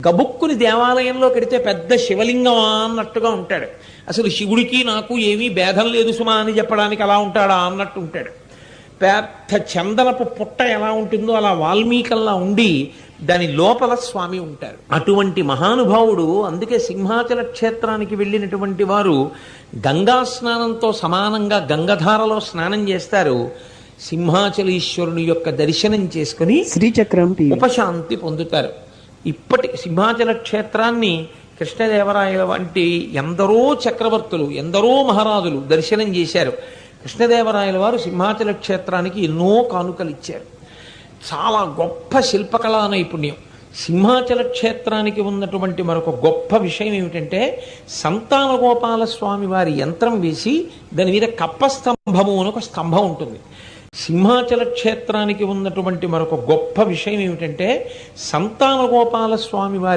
గబుక్కుని దేవాలయంలో కడితే పెద్ద శివలింగం అన్నట్టుగా ఉంటాడు. అసలు శివుడికి నాకు ఏమీ భేదం లేదు సుమా అని చెప్పడానికి అలా ఉంటాడా అన్నట్టు ఉంటాడు. పెద్ద చందనపు పుట్ట ఎలా ఉంటుందో అలా వాల్మీకల్లా ఉండి దాని లోపల స్వామి ఉంటారు. అటువంటి మహానుభావుడు. అందుకే సింహాచల క్షేత్రానికి వెళ్ళినటువంటి వారు గంగా స్నానంతో సమానంగా గంగధారలో స్నానం చేస్తారు. సింహాచలేశ్వరుని యొక్క దర్శనం చేసుకుని శ్రీచక్రం ఉపశాంతి పొందుతారు. ఇప్పటి సింహాచల క్షేత్రాన్ని కృష్ణదేవరాయల వంటి ఎందరో చక్రవర్తులు, ఎందరో మహారాజులు దర్శనం చేశారు. కృష్ణదేవరాయల వారు సింహాచల క్షేత్రానికి ఎన్నో కానుకలు ఇచ్చారు. చాలా గొప్ప శిల్పకళా నైపుణ్యం. సింహాచల క్షేత్రానికి ఉన్నటువంటి మరొక గొప్ప విషయం ఏమిటంటే, సంతాన గోపాల స్వామి వారి యంత్రం వేసి దాని మీద కప్పస్తంభము అని ఒక స్తంభం ఉంటుంది. సింహాచల క్షేత్రానికి ఉన్నటువంటి మరొక గొప్ప విషయం ఏమిటంటే, సంతాన గోపాల స్వామి వారి